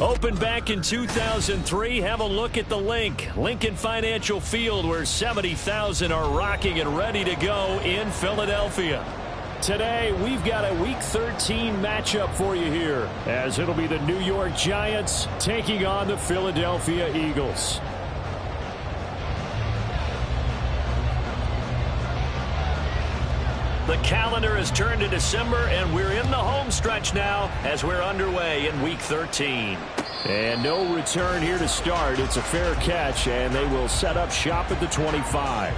Opened back in 2003, have a look at the Lincoln Financial Field, where 70,000 are rocking and ready to go in Philadelphia. Today, we've got a Week 13 matchup for you here, as it'll be the New York Giants taking on the Philadelphia Eagles. The calendar has turned to December, and we're in the home stretch now as we're underway in Week 13. And no return here to start. It's a fair catch, and they will set up shop at the 25.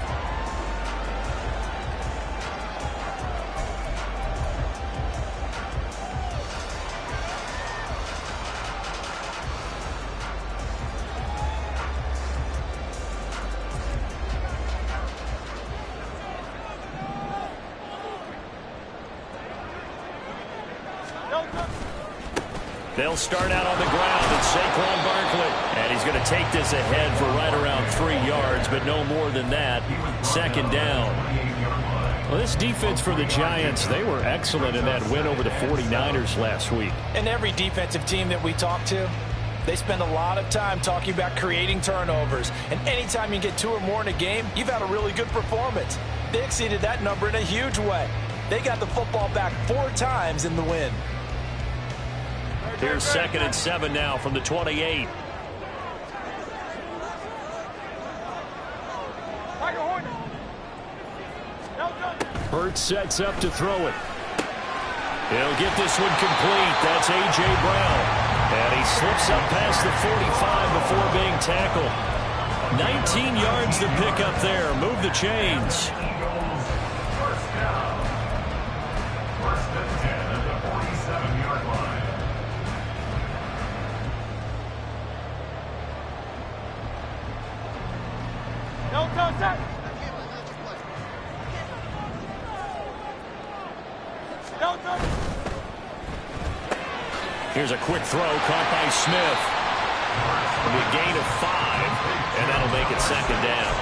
They'll start out on the ground, and Saquon Barkley. And he's going to take this ahead for right around 3 yards, but no more than that. Second down. Well, this defense for the Giants, they were excellent in that win over the 49ers last week. And every defensive team that we talk to, they spend a lot of time talking about creating turnovers. And anytime you get 2 or more in a game, you've had a really good performance. They exceeded that number in a huge way. They got the football back 4 times in the win. Here's 2nd and 7 now from the 28. Hurts sets up to throw it. He'll get this one complete. That's A.J. Brown. And he slips up past the 45 before being tackled. 19 yards to pick up there. Move the chains. Here's a quick throw caught by Smith. It'll be a gain of 5, and that'll make it 2nd down.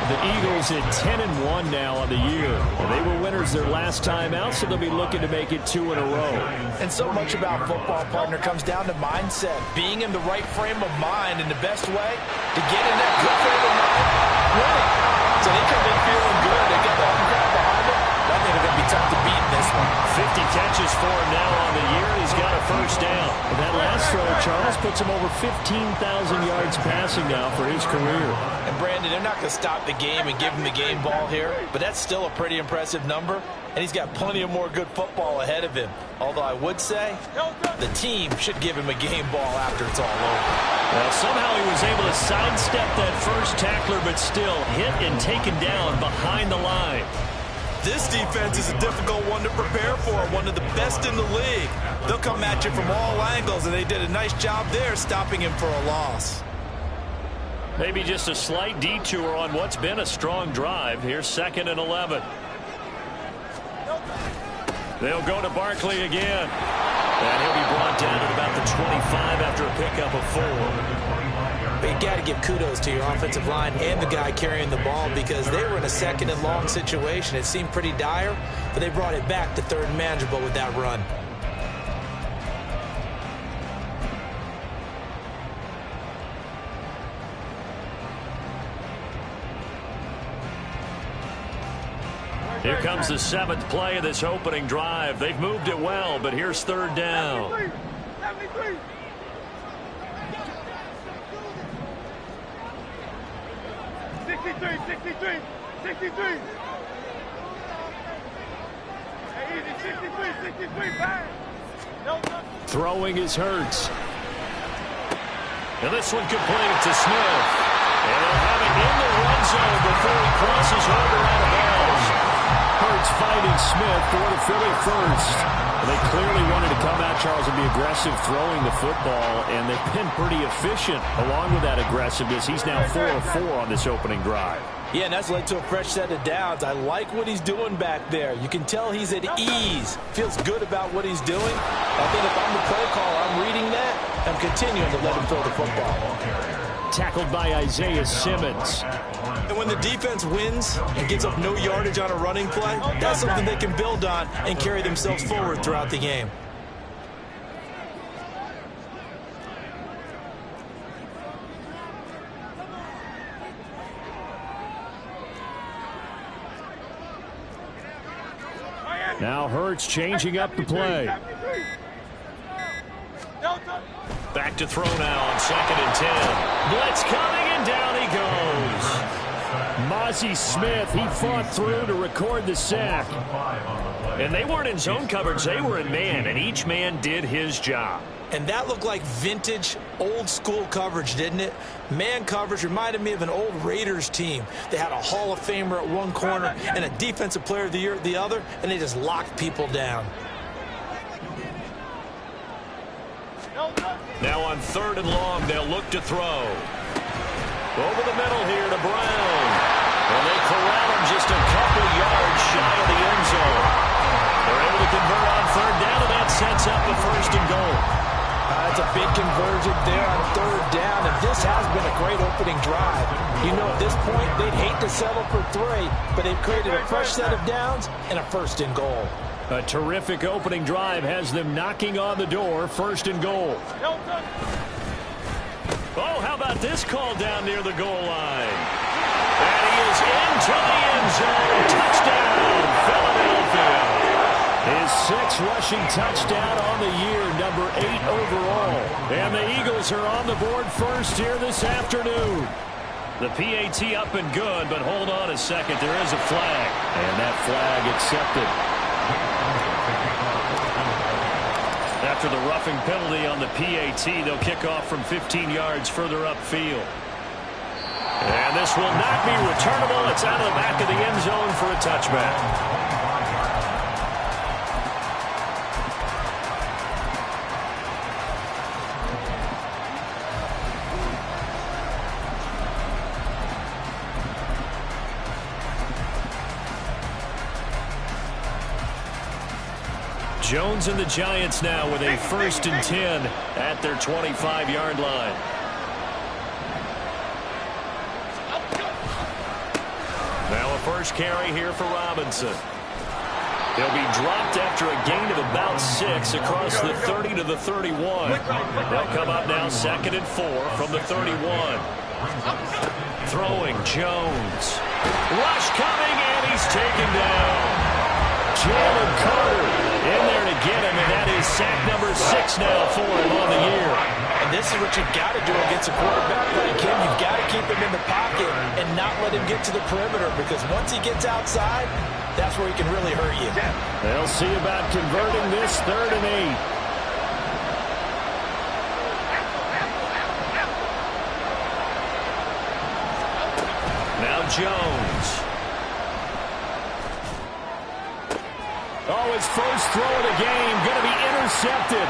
The Eagles at 10-1 now on the year. And they were winners their last time out, so they'll be looking to make it 2 in a row. And so much about football, partner, comes down to mindset. Being in the right frame of mind, in the best way to get in that good frame of mind, winning. So they come in feeling good. They got the home crowd behind them. I think they're going to be tough to beat in this one. 50 catches for him now on the year. He's got a first down. And that last throw, Charles, puts him over 15,000 yards passing now for his career. And Brandon, they're not going to stop the game and give him the game ball here, but that's still a pretty impressive number, and he's got plenty of more good football ahead of him. Although I would say the team should give him a game ball after it's all over. Well, somehow he was able to sidestep that first tackler, but still hit and taken down behind the line. This defense is a difficult one to prepare for, one of the best in the league. They'll come at you from all angles, and they did a nice job there stopping him for a loss. Maybe just a slight detour on what's been a strong drive. Here's 2nd and 11. They'll go to Barkley again. And he'll be brought down at about the 25 after a pickup of 4. But you got to give kudos to your offensive line and the guy carrying the ball, because they were in a 2nd and long situation. It seemed pretty dire, but they brought it back to 3rd and manageable with that run. Here comes the 7th play of this opening drive. They've moved it well, but here's 3rd down. 73. 63. Throwing is Hurts. And this one complete to Smith. And they'll have it in the red zone before he crosses over out of bounds. Hurts finding Smith for the Philly first. They clearly wanted to come out, Charles, and be aggressive throwing the football, and they've been pretty efficient along with that aggressive-ness. He's now 4 of 4 on this opening drive. Yeah, and that's led to a fresh set of downs. I like what he's doing back there. You can tell he's at ease. Feels good about what he's doing. I think if I'm the play caller, I'm reading that. I'm continuing to let him throw the football. Tackled by Isaiah Simmons. And when the defense wins and gives up no yardage on a running play, that's something they can build on and carry themselves forward throughout the game. Now Hurts changing up the play. Back to throw now on 2nd and 10. Blitz coming, and down he goes. Mozzie Smith, he fought through to record the sack. And they weren't in zone coverage, they were in man, and each man did his job. And that looked like vintage, old-school coverage, didn't it? Man coverage reminded me of an old Raiders team. They had a Hall of Famer at one corner and a Defensive Player of the Year at the other, and they just locked people down. Now on 3rd and long, they'll look to throw. Over the middle here to Brown. And they corral him just a couple yards shy of the end zone. They're able to convert on 3rd down, and that sets up a 1st and goal. It's a big conversion there on 3rd down, and this has been a great opening drive. You know, at this point, they'd hate to settle for 3, but they've created a fresh set of downs and a 1st and goal. A terrific opening drive has them knocking on the door, 1st and goal. Oh, how about this call down near the goal line? And he is into the end zone. Touchdown, Philadelphia. His 6th rushing touchdown on the year, number 8 overall. And the Eagles are on the board first here this afternoon. The PAT up and good, but hold on a second. There is a flag. And that flag accepted. After the roughing penalty on the PAT, they'll kick off from 15 yards further upfield. And this will not be returnable. It's out of the back of the end zone for a touchback. Jones and the Giants now with a 1st and 10 at their 25-yard line. Now a first carry here for Robinson. He'll be dropped after a gain of about 6 across the 30 to the 31. They'll come up now 2nd and 4 from the 31. Throwing Jones. Rush coming, and he's taken down. Jalen Carter in there to get him, and that is sack number 6 now for him on the year. And this is what you've got to do against a quarterback like him. You've got to keep him in the pocket and not let him get to the perimeter, because once he gets outside, that's where he can really hurt you. They'll see about converting this 3rd and 8. Now Jones. Oh, his first throw of the game going to be intercepted.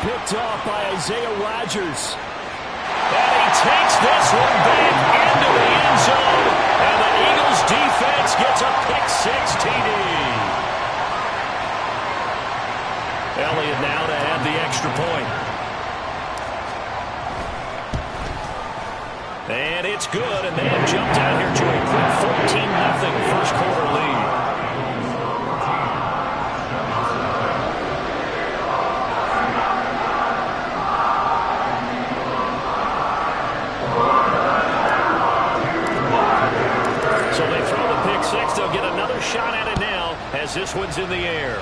Picked off by Isaiah Rodgers. And he takes this one back into the end zone. And the Eagles defense gets a pick-6 TD. Elliott now to have the extra point. And it's good, and they have jumped out here to a quick 14-0 first quarter lead. They'll get another shot at it now as this one's in the air.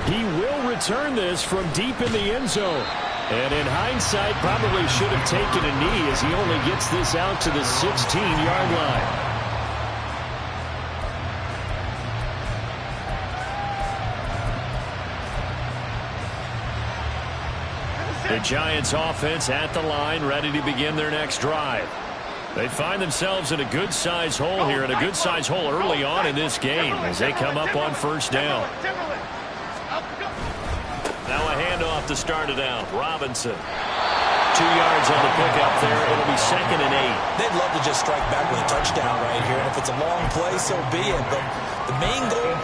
He will return this from deep in the end zone. And in hindsight, probably should have taken a knee as he only gets this out to the 16-yard line. The Giants offense at the line, ready to begin their next drive. They find themselves in a good-sized hole here, and a good-sized hole early on in this game as they come up on 1st down. Now a handoff to start it out. Robinson. 2 yards on the pickup there. It'll be 2nd and 8. They'd love to just strike back with a touchdown right here, and if it's a long play, so be it. But the main goal,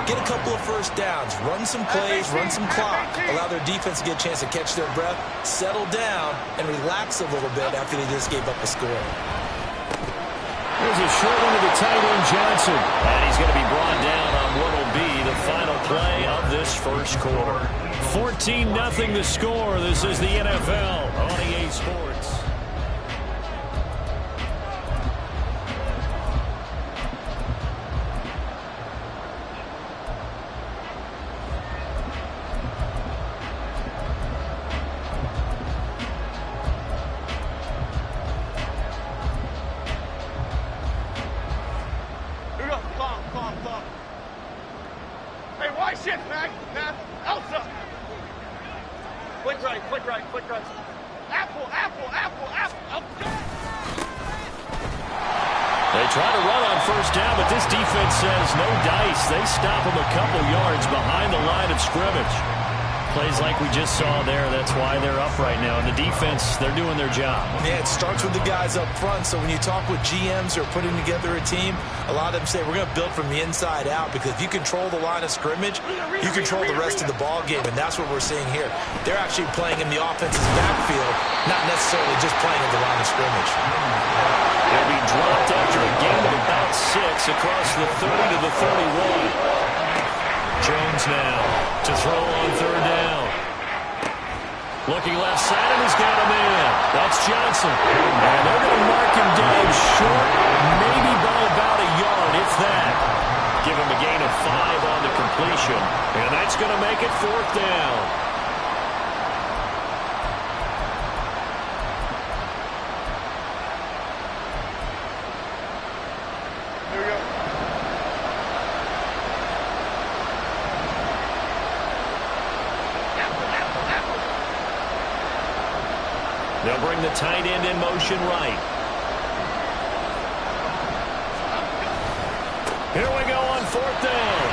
get a couple of first downs, run some plays, run some clock, allow their defense to get a chance to catch their breath, settle down, and relax a little bit after they just gave up a score. There's a short one to the tight end, Johnson. And he's going to be brought down on what will be the final play of this first quarter. 14-0 the score. This is the NFL on EA Sports. Hey, why shift, Mac? Mac, Elsa. Flick right, flick right, flick right. Apple, apple, apple, apple. They try to run on first down, but this defense says no dice. They stop them a couple yards behind the line of scrimmage. Plays like we just saw there. That's why they're up right now. And the defense, they're doing their job. Yeah, it starts with the guys up front. So when you talk with GMs who are putting together a team, a lot of them say we're going to build from the inside out, because if you control the line of scrimmage, you control the rest of the ball game, and that's what we're seeing here. They're actually playing in the offense's backfield, not necessarily just playing at the line of scrimmage. They'll be dropped after a gain of about 6 across the 30 to the 31. Jones now to throw on third down. Looking left side, and he's got him in. That's Johnson. And they're going to mark him down short, maybe by about a yard, if that. Give him a gain of 5 on the completion. And that's going to make it fourth down. They'll bring the tight end in motion right. Here we go on fourth down.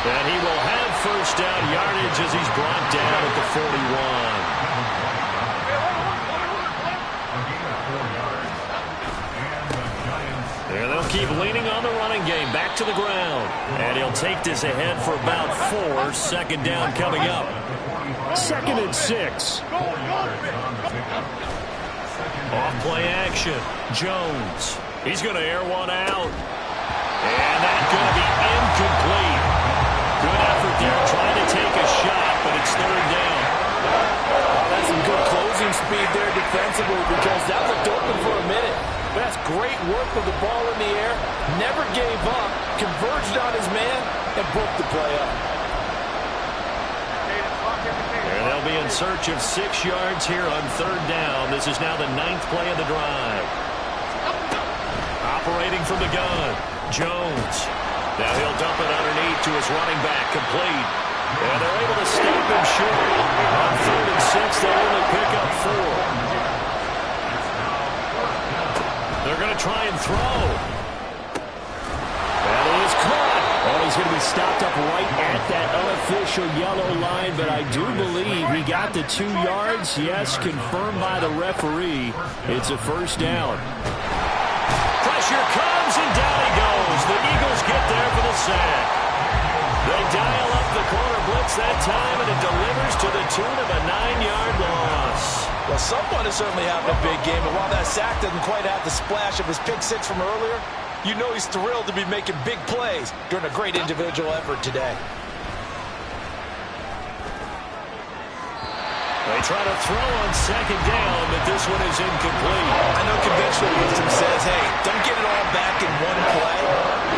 And he will have first down yardage as he's brought down at the 41. And they'll keep leaning on the running game. Back to the ground. And he'll take this ahead for about 4. Second down coming up. 2nd and 6. Off play action. Jones. He's going to air one out. And that's going to be incomplete. Good effort there trying to take a shot, but it's third down. That's some good closing speed there defensively, because that looked open for a minute. That's great work with the ball in the air. Never gave up. Converged on his man and broke the play up. And they'll be in search of 6 yards here on third down. This is now the 9th play of the drive. Operating from the gun, Jones. Now he'll dump it underneath to his running back, complete. And they're able to stop him short. On 3rd and 6, they'll only pick up 4. They're going to try and throw. That is caught. Oh, he's going to be stopped up right at that unofficial yellow line, but I do believe he got the 2 yards. Yes, confirmed by the referee. It's a first down. Pressure comes, and down he goes. The Eagles get there for the sack. They dial up the corner blitz that time, and it delivers to the tune of a 9-yard loss. Well, someone is certainly having a big game, but while that sack doesn't quite have the splash of his pick 6 from earlier, you know he's thrilled to be making big plays during a great individual effort today. They try to throw on second down, but this one is incomplete. I know conventional wisdom says, hey, don't get it all back in one play.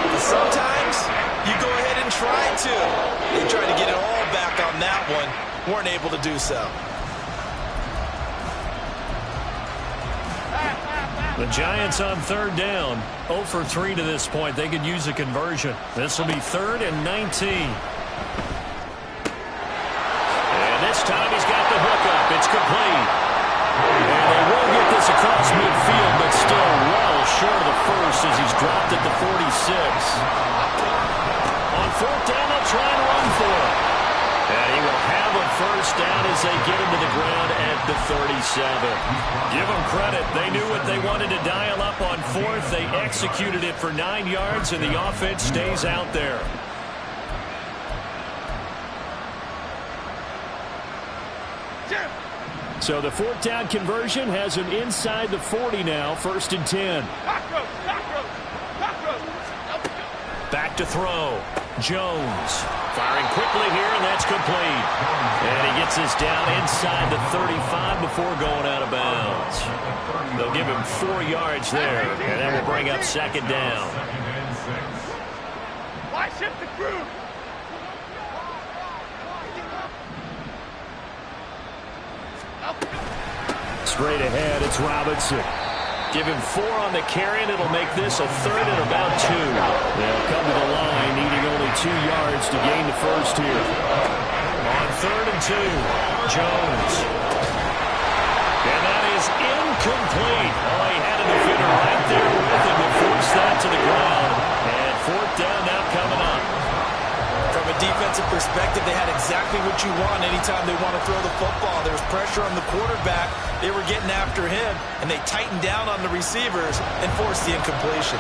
But sometimes you go ahead and try to. They tried to get it all back on that one. Weren't able to do so. The Giants on third down. 0 for 3 to this point. They could use a conversion. This will be 3rd and 19. And this time he's got the hook up. It's complete. And they will get this across midfield, but still well short of the first as he's dropped at the 46. On fourth down, they'll try and run for it. And he will have a first down as they get him to the ground at the 37. Give them credit. They knew what they wanted to dial up on fourth. They executed it for 9 yards, and the offense stays out there. So the fourth down conversion has him inside the 40 now, 1st and 10. Back to throw. Jones firing quickly here, and that's complete. And he gets this down inside the 35 before going out of bounds. They'll give him 4 yards there, and that will bring up second down. Why shift the crew? Straight ahead, it's Robinson. Give him 4 on the carry, and it'll make this a third and about 2. They'll come to the line, needing only 2 yards to gain the first here. On 3rd and 2, Jones. And that is incomplete. Oh, he had a defender right there with him to force that to the ground. And 4th down now coming up. From a defensive perspective, they had exactly what you want anytime they want to throw the football. There was pressure on the quarterback. They were getting after him, and they tightened down on the receivers and forced the incompletion.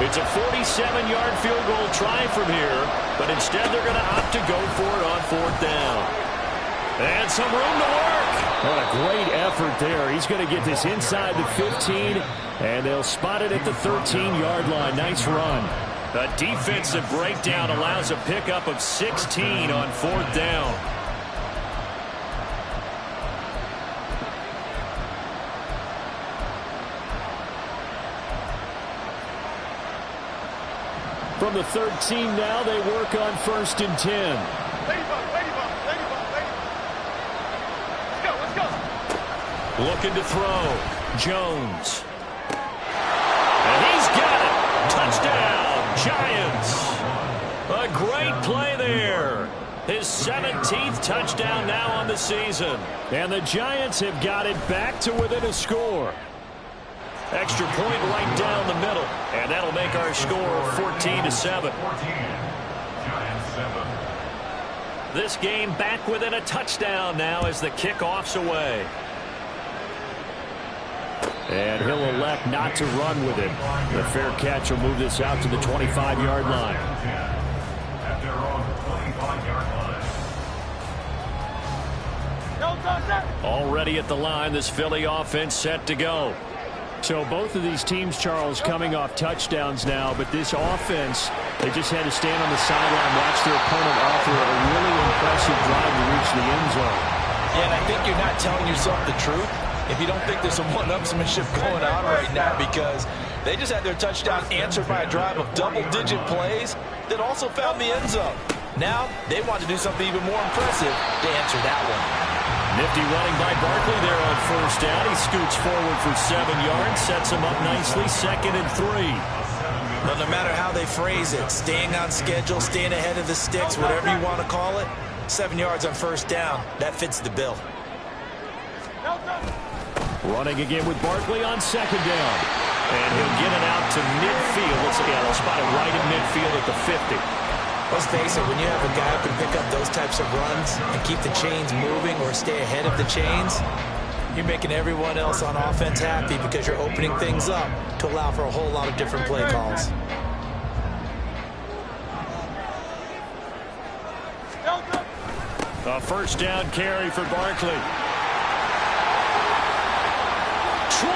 It's a 47-yard field goal try from here, but instead they're going to opt to go for it on 4th down. And some room to work. What a great effort there. He's going to get this inside the 15, and they'll spot it at the 13-yard line. Nice run. A defensive breakdown allows a pickup of 16 on 4th down. From the 13 now, they work on 1st and 10. Ladybug. Let's go. Looking to throw. Jones. And he's got it. Touchdown. Giants. A great play there. His 17th touchdown now on the season. And the Giants have got it back to within a score. Extra point right down the middle. And that'll make our score 14-7. This game back within a touchdown now as the kickoff's away. And he'll elect not to run with it. The fair catch will move this out to the 25-yard line. Already at the line, this Philly offense set to go. So both of these teams, Charles, coming off touchdowns now, but this offense, they just had to stand on the sideline, watch their opponent offer a really impressive drive to reach the end zone. Yeah, and I think you're not telling yourself the truth if you don't think there's some one-upsmanship going on right now, because they just had their touchdown answered by a drive of double-digit plays that also found the end zone. Now they want to do something even more impressive to answer that one. Nifty running by Barkley there on 1st down. He scoots forward for 7 yards, sets him up nicely, 2nd and 3. But no matter how they phrase it, staying on schedule, staying ahead of the sticks, whatever you want to call it, 7 yards on 1st down, that fits the bill. Running again with Barkley on 2nd down. And he'll get it out to midfield. They'll spot it right in midfield at the 50. Let's face it, when you have a guy who can pick up those types of runs and keep the chains moving or stay ahead of the chains, you're making everyone else on offense happy because you're opening things up to allow for a whole lot of different play calls. A 1st down carry for Barkley. 20.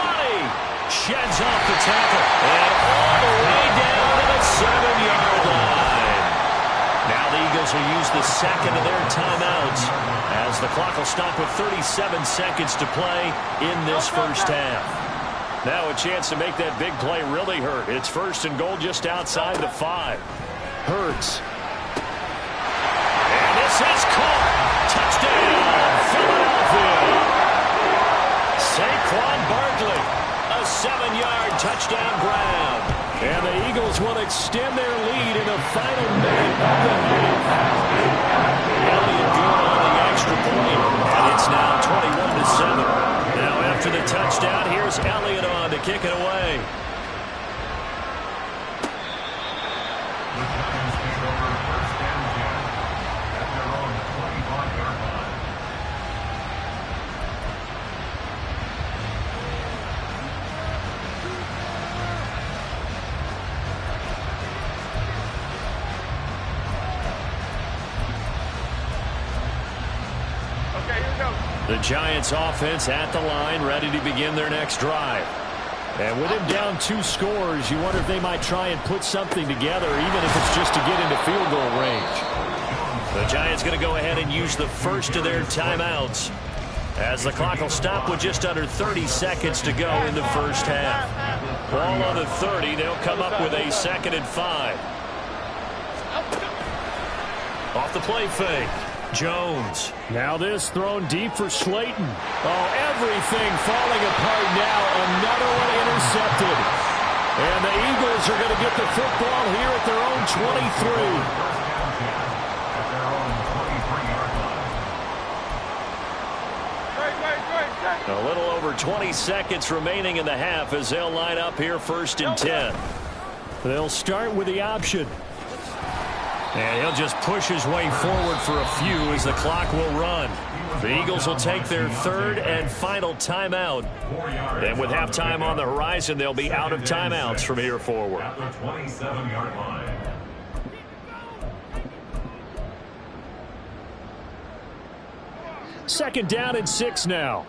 Sheds off the tackle. And all the way down to the 7-yard line. Now the Eagles will use the 2nd of their timeouts as the clock will stop with 37 seconds to play in this 1st half. Now a chance to make that big play really hurt. It's 1st and goal just outside the 5. Hurts. And this is caught. Touchdown, Philadelphia. Saquon Barkley, a 7-yard touchdown grab. And the Eagles will extend their lead in the final minute of the half. Elliott good on the extra point, and it's now 21-7. Now after the touchdown, here's Elliott on to kick it away. The Giants offense at the line, ready to begin their next drive. And with him down 2 scores, you wonder if they might try and put something together, even if it's just to get into field goal range. The Giants going to go ahead and use the 1st of their timeouts as the clock will stop with just under 30 seconds to go in the 1st half. Ball on the 30, they'll come up with a 2nd and 5. Off the play fake. Jones. Now this thrown deep for Slayton. Oh, everything falling apart now. Another one intercepted. And the Eagles are going to get the football here at their own 23. A little over 20 seconds remaining in the half as they'll line up here 1st and 10. They'll start with the option. And he'll just push his way forward for a few as the clock will run. The Eagles will take their 3rd and final timeout. And with halftime on the horizon, they'll be out of timeouts from here forward. At the 27-yard line. Second down and 6 now.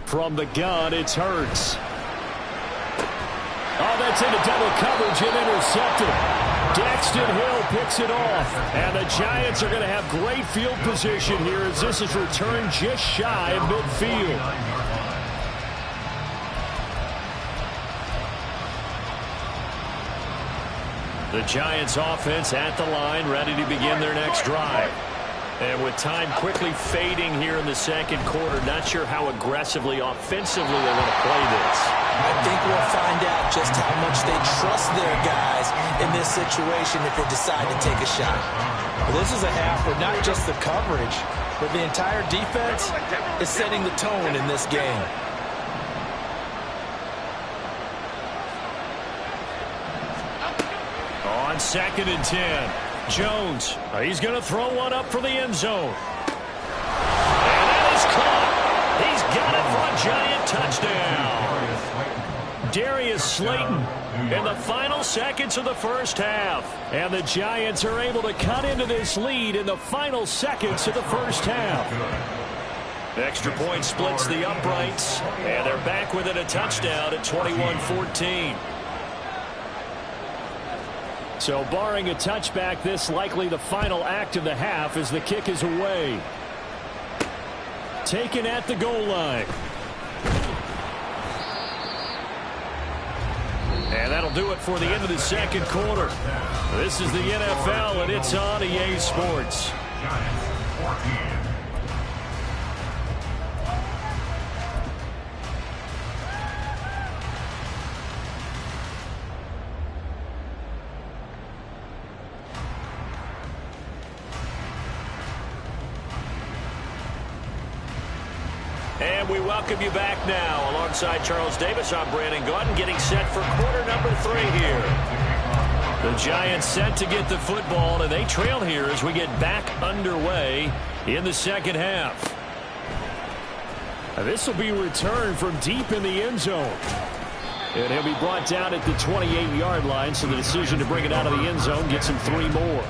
From the gun, it's Hurts. Oh, that's into double coverage and intercepted. Daxton Hill picks it off. And the Giants are going to have great field position here as this is returned just shy of midfield. The Giants offense at the line, ready to begin their next drive. And with time quickly fading here in the second quarter, not sure how aggressively, offensively they want to play this. I think we'll find out just how much they trust their guys in this situation if they decide to take a shot. Well, this is a half where not just the coverage, but the entire defense is setting the tone in this game. On 2nd and 10, Jones. He's going to throw one up for the end zone. And that is caught. He's got it for a Giant touchdown. Darius Slayton in the final seconds of the first half. And the Giants are able to cut into this lead in the final seconds of the first half. The extra point splits the uprights. And they're back within a touchdown at 21-14. So barring a touchback, this likely the final act of the half as the kick is away. Taken at the goal line. And that'll do it for the end of the second quarter. This is the NFL, and it's on EA Sports. And we welcome you back now. Alongside Charles Davis, I'm Brandon Gaudin, getting set for quarter number 3 here. The Giants set to get the football, and they trail here as we get back underway in the second half. This will be returned from deep in the end zone. And he'll be brought down at the 28-yard line, so the decision to bring it out of the end zone gets him 3 more.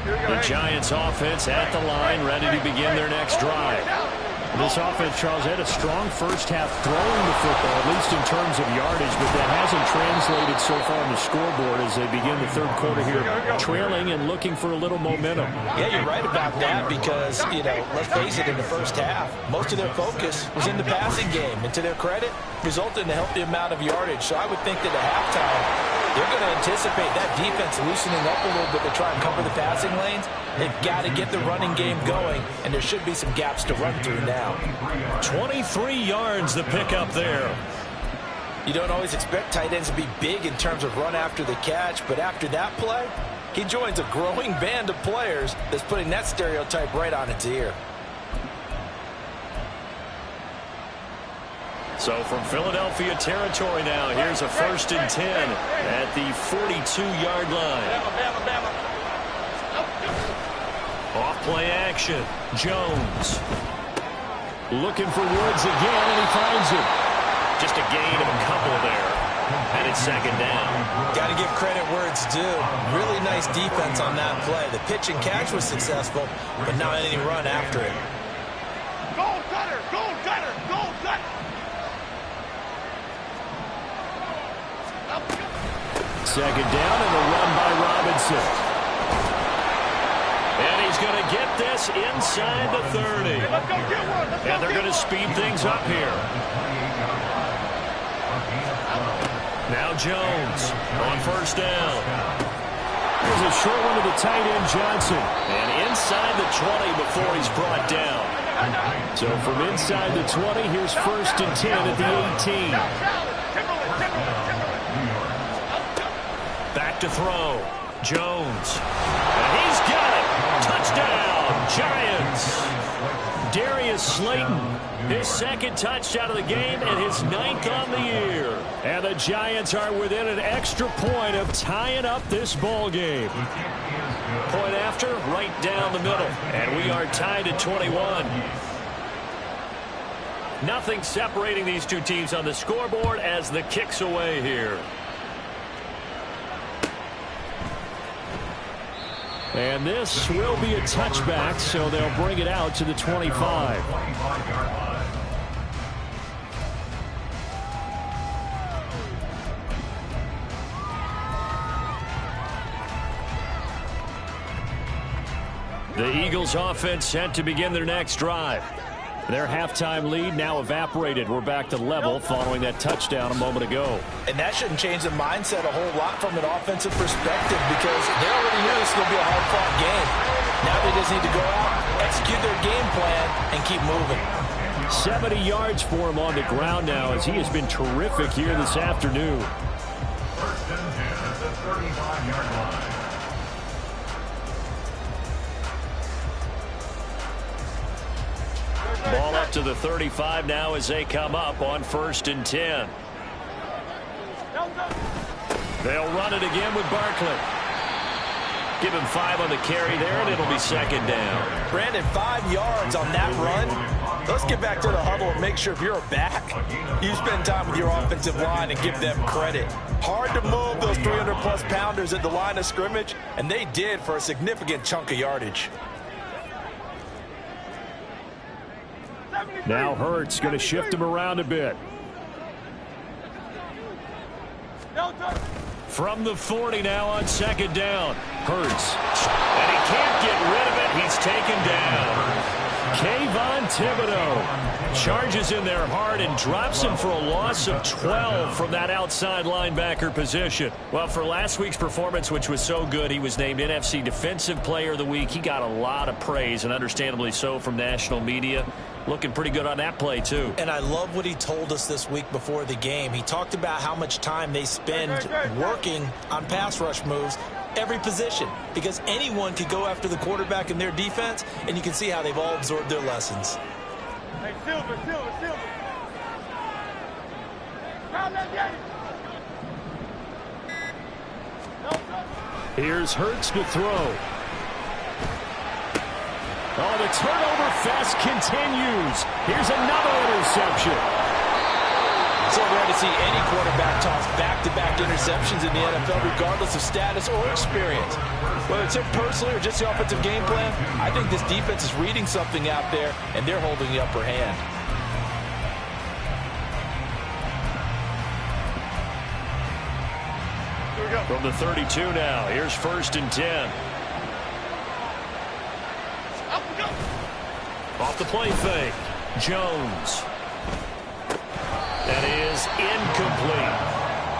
The Giants offense at the line, ready to begin their next drive. This offense, Charles, had a strong first half throwing the football, at least in terms of yardage, but that hasn't translated so far on the scoreboard as they begin the third quarter here, trailing and looking for a little momentum. Yeah, you're right about that because, let's face it, in the first half, most of their focus was in the passing game. And to their credit, resulted in a healthy amount of yardage. So I would think that at halftime, they're going to anticipate that defense loosening up a little bit to try and cover the passing lanes. They've got to get the running game going, and there should be some gaps to run through now. 23 yards the pickup there. You don't always expect tight ends to be big in terms of run after the catch, but after that play, he joins a growing band of players that's putting that stereotype right on its ear. So from Philadelphia territory now, here's a 1st and 10 at the 42-yard line. Off play action. Jones. Looking for Woods again, and he finds him. Just a gain of a couple there. And it's 2nd down. Got to give credit where it's due. Really nice defense on that play. The pitch and catch was successful, but not any run after it. Goal cutter! Goal cutter! Goal cutter! 2nd down and a run by Robinson. And he's he's going to get this inside the 30. And they're going to speed things up here. Now Jones on first down. Here's a short one to the tight end, Johnson. And inside the 20 before he's brought down. So from inside the 20, here's 1st and 10 at the 18. Back to throw. Jones. And he's got it. Touchdown, Giants. Darius Slayton, his 2nd touchdown of the game and his 9th on the year. And the Giants are within an extra point of tying up this ball game. Point after, right down the middle. And we are tied at 21. Nothing separating these two teams on the scoreboard as the kick's away here. And this will be a touchback, so they'll bring it out to the 25. The Eagles offense set to begin their next drive. Their halftime lead now evaporated. We're back to level following that touchdown a moment ago. And that shouldn't change the mindset a whole lot from an offensive perspective because they already knew this was going to be a hard-fought game. Now they just need to go out, execute their game plan, and keep moving. 70 yards for him on the ground now as he has been terrific here this afternoon. 1st and 10 at the 35-yard line. Ball up to the 35 now as they come up on 1st and 10. They'll run it again with Barkley. Give him 5 on the carry there, and it'll be 2nd down. Brandon, 5 yards on that run. Let's get back to the huddle and make sure if you're a back, you spend time with your offensive line and give them credit. Hard to move those 300-plus pounders at the line of scrimmage, and they did for a significant chunk of yardage. Now Hurts going to shift him around a bit. From the 40 now on 2nd down. Hurts. And he can't get rid of it. He's taken down. Kayvon Thibodeau charges in there hard and drops him for a loss of 12 from that outside linebacker position. Well, for last week's performance, which was so good, he was named NFC Defensive Player of the Week. He got a lot of praise, and understandably so, from national media. Looking pretty good on that play, too. And I love what he told us this week before the game. He talked about how much time they spend working on pass rush moves, every position, because anyone could go after the quarterback in their defense, and you can see how they've all absorbed their lessons. Hey, Silver. Here's Hurts to throw. Oh, the turnover fest continues. Here's another interception. So rare to see any quarterback toss back-to-back interceptions in the NFL, regardless of status or experience. Whether it's him personally or just the offensive game plan, I think this defense is reading something out there, and they're holding the upper hand. From the 32 now, here's 1st and 10. Off the play fake. Jones. That is incomplete.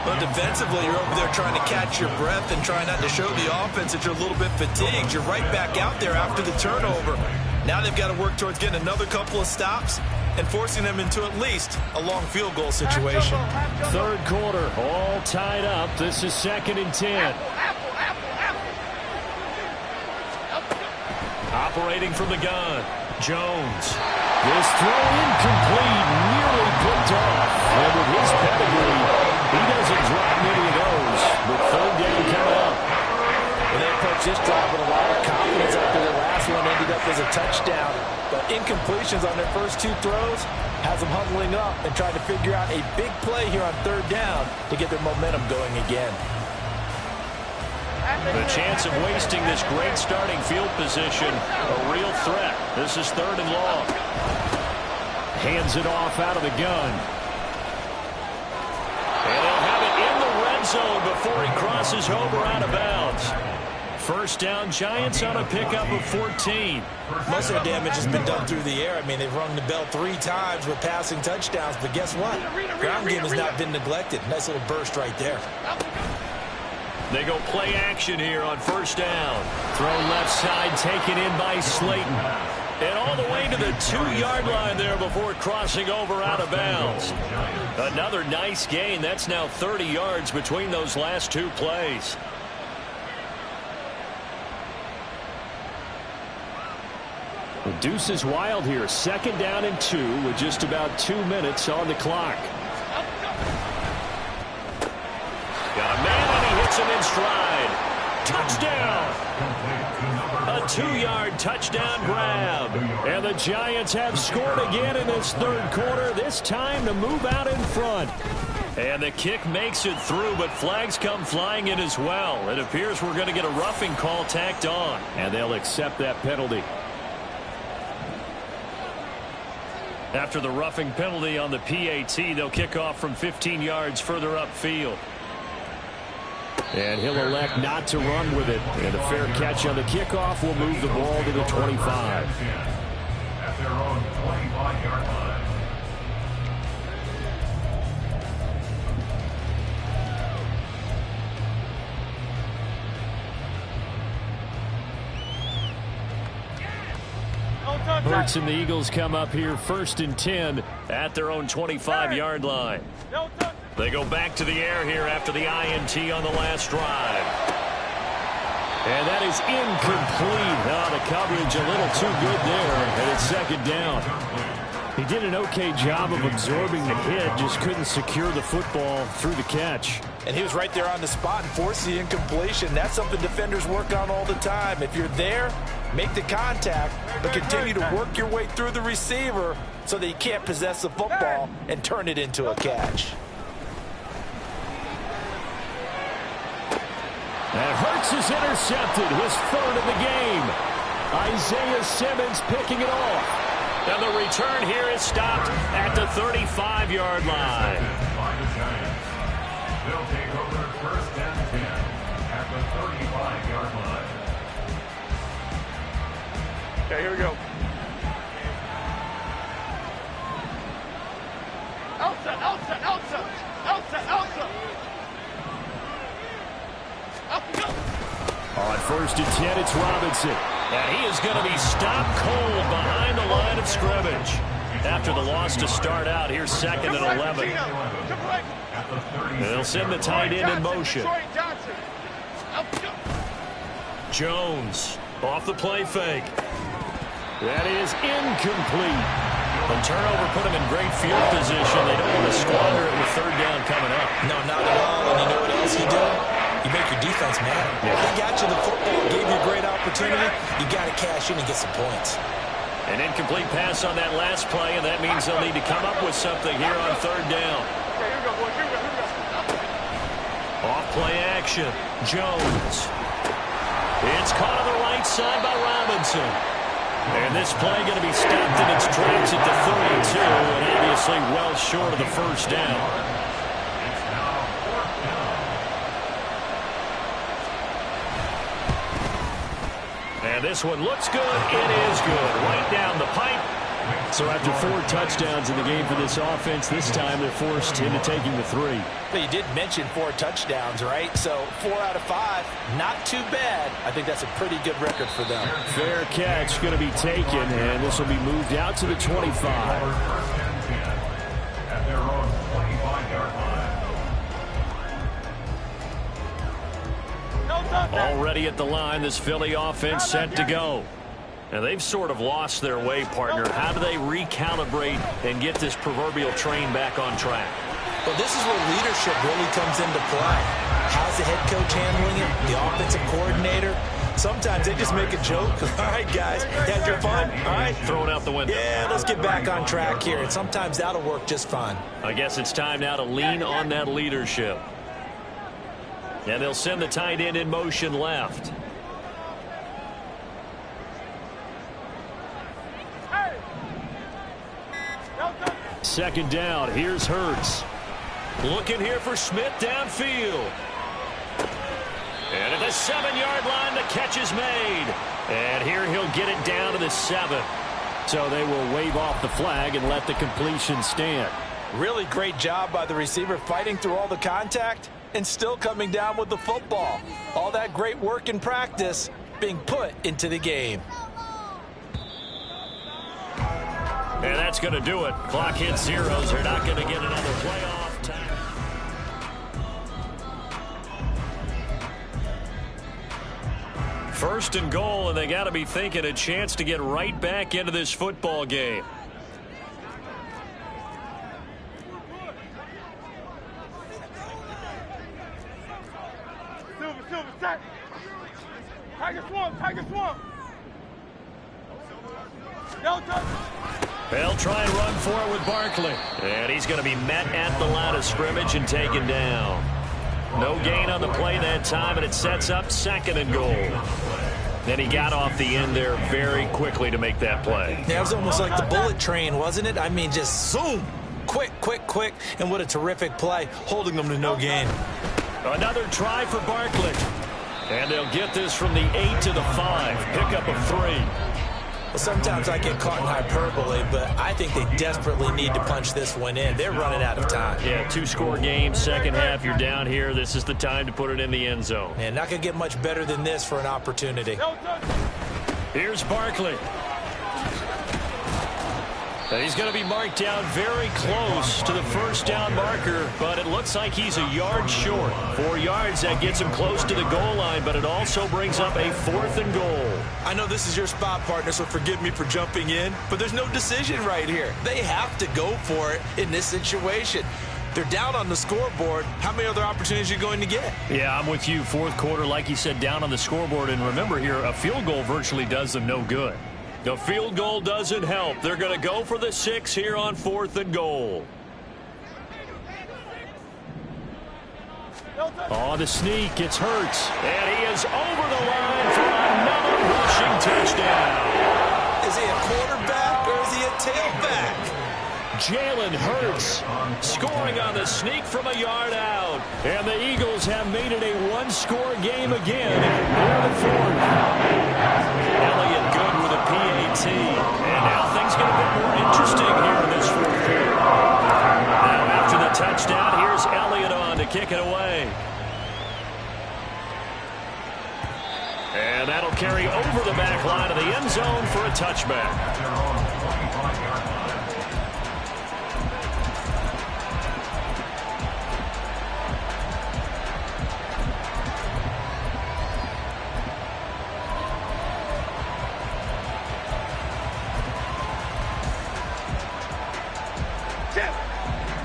But defensively, you're over there trying to catch your breath and trying not to show the offense that you're a little bit fatigued. You're right back out there after the turnover. Now they've got to work towards getting another couple of stops and forcing them into at least a long field goal situation. 3rd quarter, all tied up. This is 2nd and 10. Operating from the gun. Jones. This throw incomplete, nearly picked off. And with his pedigree, he doesn't drop many of those. But 3rd down coming up. And they approached this drive with a lot of confidence after their last one ended up as a touchdown. But incompletions on their first 2 throws has them huddling up and trying to figure out a big play here on 3rd down to get their momentum going again. The chance of wasting this great starting field position, a real threat. This is 3rd and long. Hands it off out of the gun. And they'll have it in the red zone before he crosses over out of bounds. First down, Giants on a pickup of 14. Most of the damage has been done through the air. I mean, they've rung the bell 3 times with passing touchdowns, but guess what? Ground game has not been neglected. Nice little burst right there. They go play action here on first down. Throw left side, taken in by Slayton. And all the way to the 2-yard line there before crossing over out of bounds. Another nice gain. That's now 30 yards between those last 2 plays. The deuce is wild here. Second down and 2 with just about 2 minutes on the clock. Got a man and he hits him in stride. Touchdown! A 2-yard touchdown grab. And the Giants have scored again in this third quarter, this time to move out in front. And the kick makes it through, but flags come flying in as well. It appears we're going to get a roughing call tacked on. And they'll accept that penalty. After the roughing penalty on the PAT, they'll kick off from 15 yards further upfield. And he'll elect not to run with it. And a fair catch on the kickoff will move the ball to the 25. At their own 25-yard line. Hurts and the Eagles come up here first and 10 at their own 25-yard line. They go back to the air here after the INT on the last drive. And that is incomplete. Oh, the coverage a little too good there, and it's second down. He did an okay job of absorbing the hit, just couldn't secure the football through the catch. And he was right there on the spot and forced the incompletion. That's something defenders work on all the time. If you're there, make the contact, but continue to work your way through the receiver so that you can't possess the football and turn it into a catch. And Hurts is intercepted, his third of the game. Isaiah Simmons picking it off. And the return here is stopped at the 35-yard line. They'll take over first and 10 at the 35-yard line. Okay, here we go. Elsa, Elsa, Elsa, Elsa, Elsa. On first and 10, it's Robinson. And he is going to be stopped cold behind the line of scrimmage. After the loss to start out, here's second and 11. They'll send the tight end in motion. Jones off the play fake. That is incomplete. The turnover put him in great field position. They don't want to squander it with third down coming up. No, not at all. And you know what else you do? You make your defense mad. Yeah. They got you the football, gave you a great opportunity. You got to cash in and get some points. An incomplete pass on that last play, and that means they'll need to come up with something here on third down. Okay, here we go, boys. Here we go, here we go. Off play action. Jones. It's caught on the right side by Robinson. And this play going to be stopped in its tracks at the 32, and obviously well short of the first down. And this one looks good. It is good. Right down the pipe. So after 4 touchdowns in the game for this offense, this time they're forced into taking the 3. But you did mention 4 touchdowns, right? So 4 out of 5, not too bad. I think that's a pretty good record for them. Fair catch going to be taken, and this will be moved out to the 25. At their own 25-yard line. Already at the line, this Philly offense set to go. And they've sort of lost their way, partner. How do they recalibrate and get this proverbial train back on track? Well, this is where leadership really comes into play. How's the head coach handling it? The offensive coordinator? Sometimes they just make a joke. All right, guys, had your fun? All right. Throw it out the window. Yeah, let's get back on track here. And sometimes that'll work just fine. I guess it's time now to lean on that leadership. And they'll send the tight end in motion left. Second down. Here's Hurts. Looking here for Smith downfield. And at the 7-yard line, the catch is made. And here he'll get it down to the 7. So they will wave off the flag and let the completion stand. Really great job by the receiver fighting through all the contact and still coming down with the football. All that great work in practice being put into the game. And that's going to do it. Clock hits zeros. They're not going to get another playoff time. First and goal, and they got to be thinking a chance to get right back into this football game. Silver, set. Tiger swamp. They'll try and run for it with Barkley. And he's going to be met at the line of scrimmage and taken down. No gain on the play that time, and it sets up 2nd and goal. Then he got off the end there very quickly to make that play. Yeah, it was almost like the bullet train, wasn't it? I mean, just zoom. Quick. And what a terrific play, holding them to no gain. Another try for Barkley. And they'll get this from the 8 to the 5. Pickup of 3. Well, sometimes I get caught in hyperbole, but I think they desperately need to punch this one in. They're running out of time. Yeah, 2-score game, second half, you're down here. This is the time to put it in the end zone. And not going to get much better than this for an opportunity. Here's Barkley. And he's going to be marked down very close to the first down marker, but it looks like he's a yard short. 4 yards, that gets him close to the goal line, but it also brings up a 4th and goal. I know this is your spot, partner, so forgive me for jumping in, but there's no decision right here. They have to go for it in this situation. They're down on the scoreboard. How many other opportunities are you going to get? Yeah, I'm with you. 4th quarter, like you said, down on the scoreboard. And remember here, a field goal virtually does them no good. The field goal doesn't help. They're going to go for the 6 here on 4th and goal. Oh, the sneak. It's Hurts. And he is over the line for another rushing touchdown. Is he a quarterback or is he a tailback? Jalen Hurts scoring on the sneak from a yard out. And the Eagles have made it a 1-score game again. They're the 4th. Elliott good with a PAT. And now things get a bit more interesting here in this 4th quarter. Now after the touchdown, here's Elliott on to kick it away. And that'll carry over the back line of the end zone for a touchback.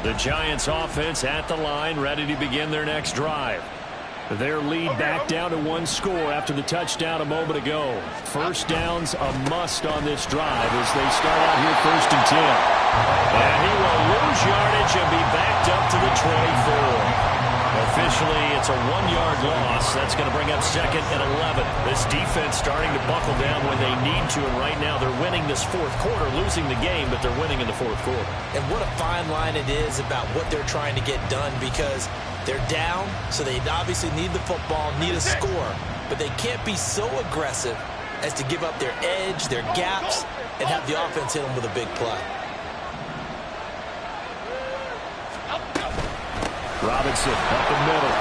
The Giants offense at the line, ready to begin their next drive. Their lead back down to 1 score after the touchdown a moment ago. First down's a must on this drive as they start out here 1st and 10. And he will lose yardage and be backed up to the 24. Officially, it's a 1-yard loss. That's going to bring up 2nd and 11. This defense starting to buckle down when they need to, and right now they're winning this 4th quarter, losing the game, but they're winning in the 4th quarter. And what a fine line it is about what they're trying to get done, because they're down, so they obviously need the football, need a score, but they can't be so aggressive as to give up their edge, their gaps, and have the offense hit them with a big play. Robinson up the middle.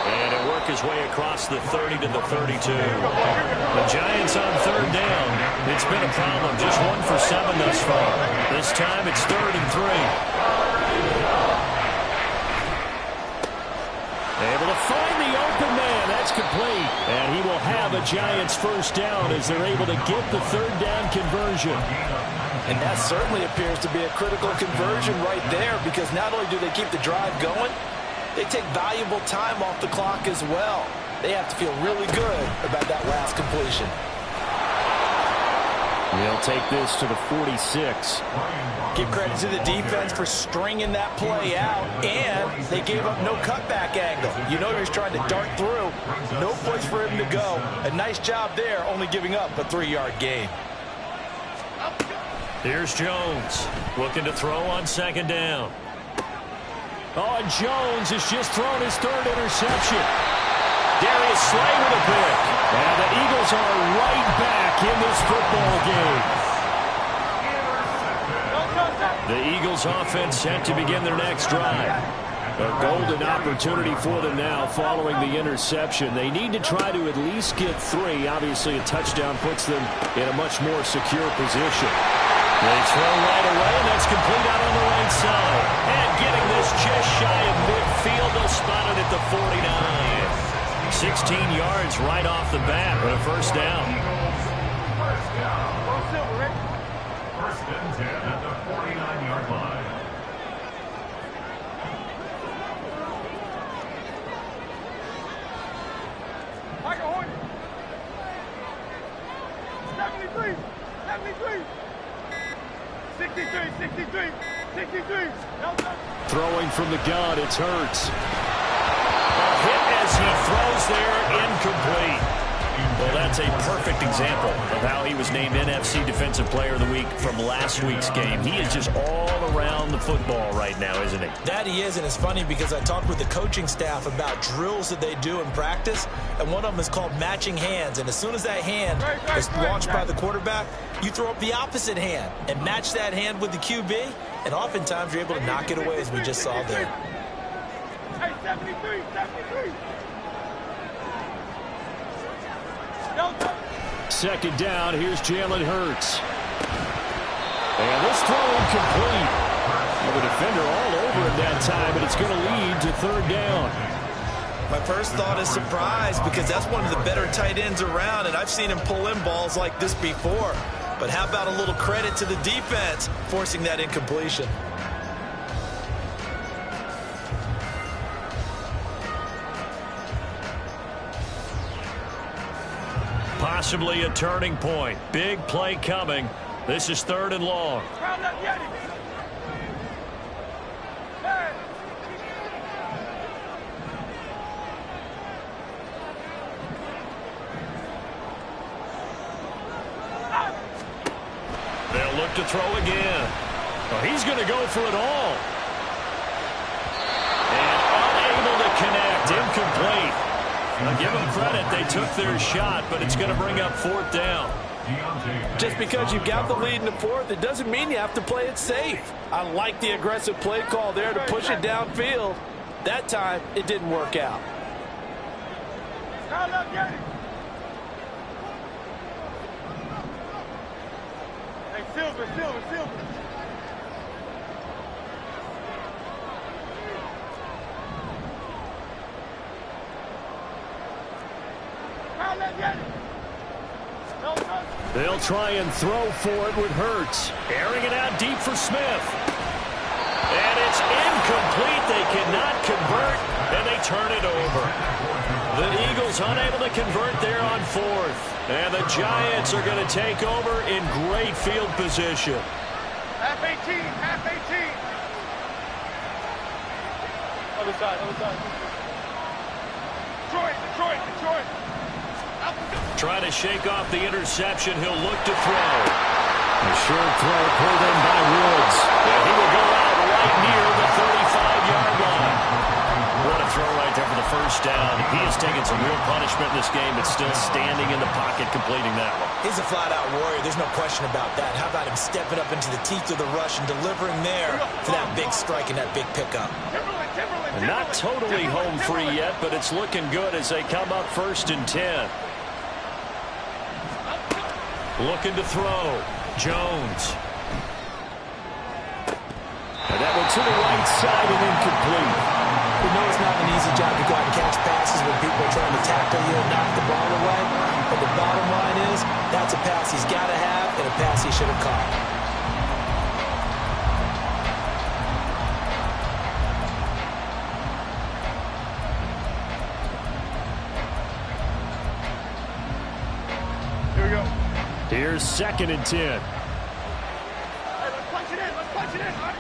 And he'll work his way across the 30 to the 32. The Giants on 3rd down. It's been a problem. Just 1 for 7 thus far. This time it's 3rd and 3. Able to find the open man. That's complete. And he will have a Giants first down as they're able to get the 3rd down conversion. And that certainly appears to be a critical conversion right there, because not only do they keep the drive going, they take valuable time off the clock as well. They have to feel really good about that last completion. They'll take this to the 46. Give credit to the defense for stringing that play out, and they gave up no cutback angle. You know he was trying to dart through. No place for him to go. A nice job there, only giving up a 3-yard gain. Here's Jones looking to throw on 2nd down. Oh, and Jones has just thrown his 3rd interception. Darius Slay with a pick. And the Eagles are right back in this football game. The Eagles offense set to begin their next drive. A golden opportunity for them now following the interception. They need to try to at least get 3. Obviously, a touchdown puts them in a much more secure position. They throw right away, and that's complete out on the right side. And getting this just shy of midfield, they'll spot it at the 49. 16 yards right off the bat, but a first down. First and 10 at the 49-yard line. Michael Horton. 73. 73. 63. 63. 63. Throwing from the gun, it's Hurts. A hit as he throws there, incomplete. Well, that's a perfect example of how he was named NFC Defensive Player of the Week from last week's game. He is just all around the football right now, isn't he? That he is, and it's funny because I talked with the coaching staff about drills that they do in practice, and one of them is called matching hands. And as soon as that hand is launched by the quarterback, you throw up the opposite hand and match that hand with the QB, and oftentimes you're able to knock it away, as we just saw there. Hey, 73. 73. Second down, here's Jalen Hurts. And this throw incomplete. Well, the defender all over it that time, but it's going to lead to third down. My first thought is surprise, because that's one of the better tight ends around, and I've seen him pull in balls like this before. But how about a little credit to the defense forcing that incompletion? Possibly a turning point. Big play coming. This is third and long. Round up, Yeti. Hey. They'll look to throw again. Well, he's going to go for it all. And unable to connect. Incomplete. Now give them credit. They took their shot, but it's going to bring up fourth down. Just because you got the lead in the fourth, it doesn't mean you have to play it safe. I like the aggressive play call there to push it downfield. That time, it didn't work out. Round up, Yeti. Hey, Silver. They'll try and throw for it with Hurts. Airing it out deep for Smith. And it's incomplete. They cannot convert, and they turn it over. The Eagles unable to convert there on fourth. And the Giants are going to take over in great field position. Half 18. Other side. Detroit. Trying to shake off the interception. He'll look to throw. A short throw pulled in by Woods. And he will go out right near the 35-yard line. What a throw right there for the first down. He has taken some real punishment in this game, but still standing in the pocket completing that one. He's a flat-out warrior. There's no question about that. How about him stepping up into the teeth of the rush and delivering there for that big strike and that big pickup? And not totally home free yet, but it's looking good as they come up first and 10. Looking to throw. Jones. And that one to the right side and incomplete. We know it's not an easy job to go out and catch passes when people are trying to tackle you and knock the ball away. But the bottom line is, that's a pass he's got to have and a pass he should have caught. Here we go. Here's second and 10. Hey, let's punch it in. All right?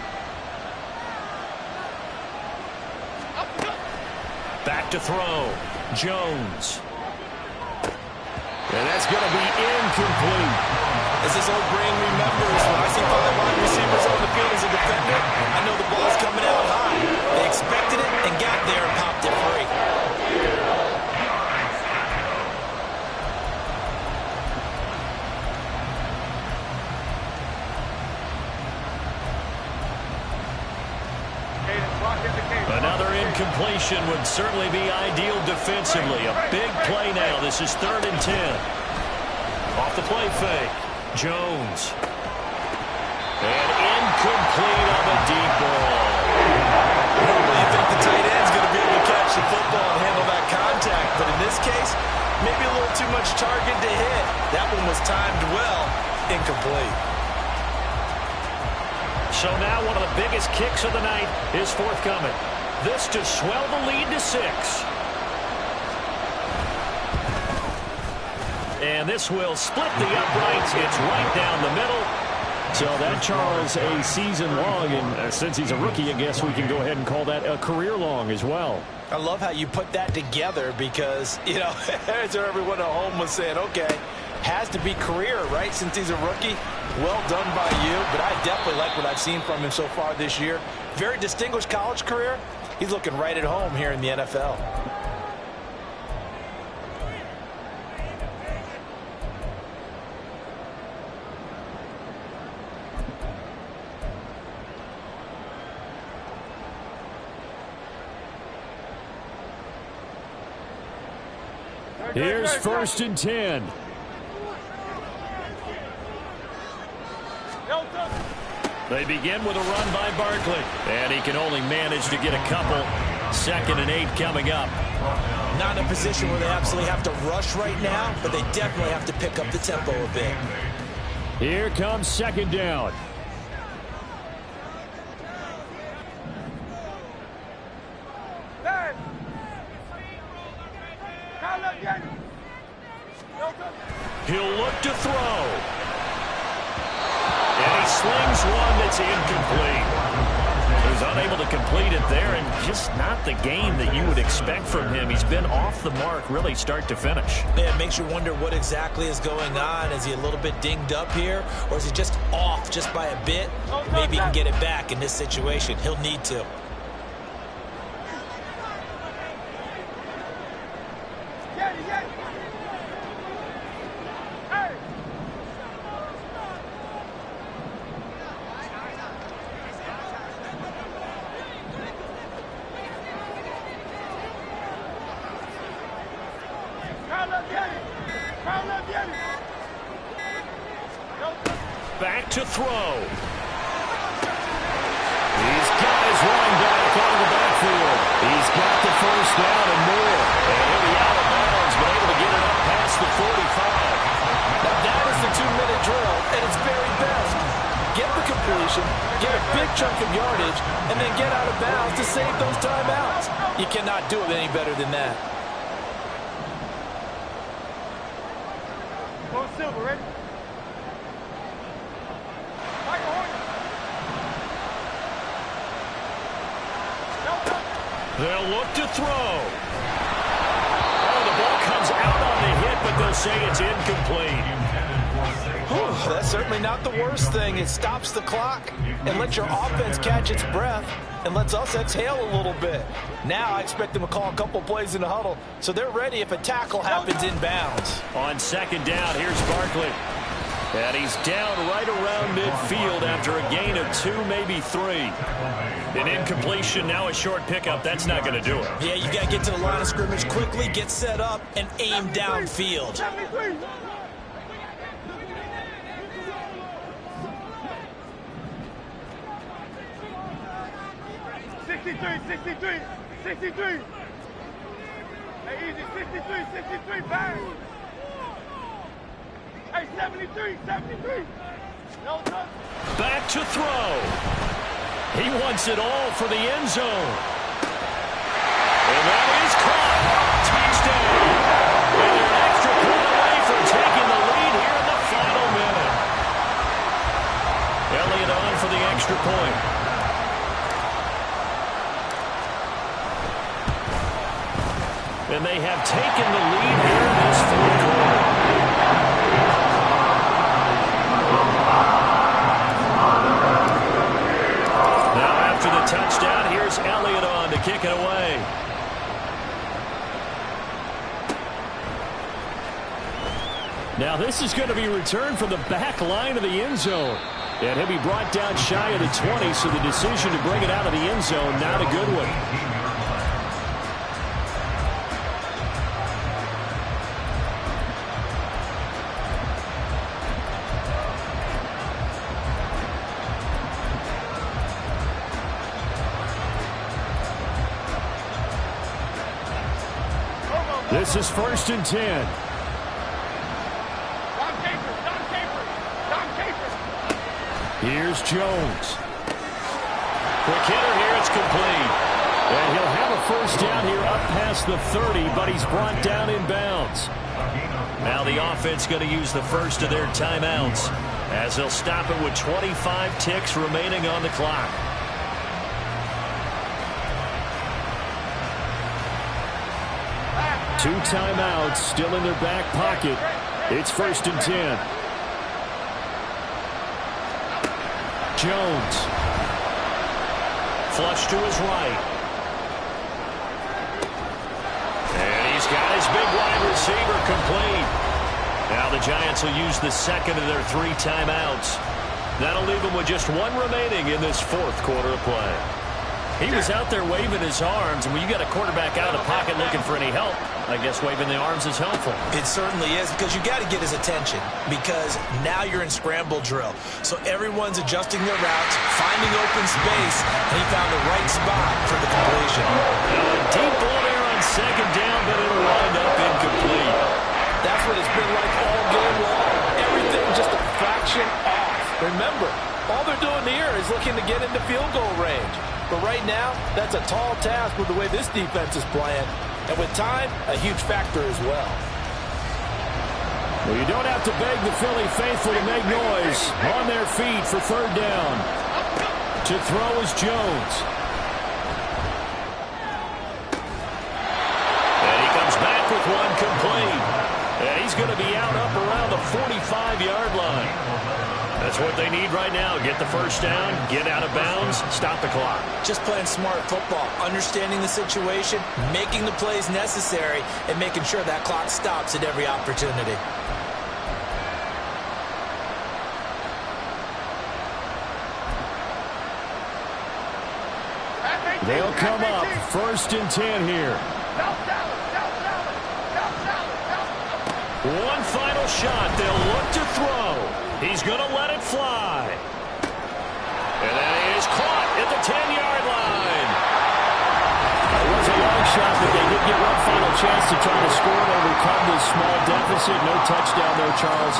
Up the gut. Back to throw. Jones. And that's going to be incomplete. As this old brain remembers, when I see 5 wide receivers on the field as a defender, I know the ball's coming out high. They expected it and got there and popped it free. position would certainly be ideal defensively. A big play now. This is 3rd and 10. Off the play fake. Jones. And incomplete on the deep ball. Normally you think the tight end's going to be able to catch the football and handle that contact, but in this case, maybe a little too much target to hit. That one was timed well. Incomplete. So now one of the biggest kicks of the night is forthcoming. This to swell the lead to 6. And this will split the uprights. It's right down the middle. So that, Charles, a season long, and since he's a rookie, I guess we can go ahead and call that a career long as well. I love how you put that together because, you know, as everyone at home was saying, okay, has to be career, right, since he's a rookie. Well done by you, but I definitely like what I've seen from him so far this year. Very distinguished college career. He's looking right at home here in the NFL. Here's 1st and 10. They begin with a run by Barkley. And he can only manage to get a couple. 2nd and 8 coming up. Not in a position where they absolutely have to rush right now, but they definitely have to pick up the tempo a bit. Here comes 2nd down. He'll look to throw. And he slings one that's incomplete. He was unable to complete it there, and just not the game that you would expect from him. He's been off the mark really start to finish. Yeah, it makes you wonder what exactly is going on. Is he a little bit dinged up here, or is he just off just by a bit? Maybe he can get it back in this situation. He'll need to. Back to throw. He's got his running back out of the backfield. He's got the 1st down and more. And he'll be out of bounds, but able to get it up past the 45. Now that is the 2-minute drill at its very best. Get the completion, get a big chunk of yardage, and then get out of bounds to save those timeouts. You cannot do it any better than that. Go Silver, ready? They'll look to throw. Oh, the ball comes out on the hit, but they'll say it's incomplete. Whew, that's certainly not the worst thing. It stops the clock and lets your offense catch its breath and lets us exhale a little bit. Now I expect them to call a couple plays in the huddle so they're ready if a tackle happens in bounds. On 2nd down, here's Barkley. And he's down right around midfield after a gain of 2, maybe 3. An incompletion, now a short pickup. That's not going to do it. Yeah, you got to get to the line of scrimmage quickly, get set up, and aim downfield. 63. Hey, easy, 63, bang. Hey, 73. No touch. Back to throw. He wants it all for the end zone. And that is caught. Touchdown. And they're an extra point away from taking the lead here in the final minute. Elliott on for the extra point. And they have taken the lead here in this 4th quarter. Now after the touchdown, here's Elliott on to kick it away. Now this is going to be returned from the back line of the end zone. And he'll be brought down shy of the 20, so the decision to bring it out of the end zone, not a good one. This is 1st and 10. Don Capers. Here's Jones. Quick hitter here, it's complete. And he'll have a first down here up past the 30, but he's brought down in bounds. Now the offense going to use the first of their timeouts as they'll stop it with 25 ticks remaining on the clock. Two timeouts still in their back pocket. It's 1st and 10. Jones. Flush to his right. And he's got his big wide receiver complete. Now the Giants will use the second of their 3 timeouts. That'll leave them with just 1 remaining in this 4th quarter of play. He was out there waving his arms, and when you got a quarterback out of the pocket looking for any help, I guess waving the arms is helpful. It certainly is, because you got to get his attention, because now you're in scramble drill. So everyone's adjusting their routes, finding open space, and he found the right spot for the completion. Now a deep ball there on 2nd down, but it'll wind up incomplete. That's what it's been like all game long. Everything just a fraction off. Remember, all they're doing here is looking to get into field goal range. But right now, that's a tall task with the way this defense is playing. And with time, a huge factor as well. Well, you don't have to beg the Philly faithful to make noise. On their feet for 3rd down. To throw is Jones. And he comes back with 1 complete. And he's going to be out up around the 45-yard line. That's what they need right now. Get the first down, get out of bounds, stop the clock. Just playing smart football, understanding the situation, making the plays necessary, and making sure that clock stops at every opportunity. They'll come up 1st and 10 here. One final shot. They'll look to throw. He's going to let it fly. And that is caught at the 10-yard line. It was a long shot, but they did get one final chance to try to score and overcome this small deficit. No touchdown, though, Charles.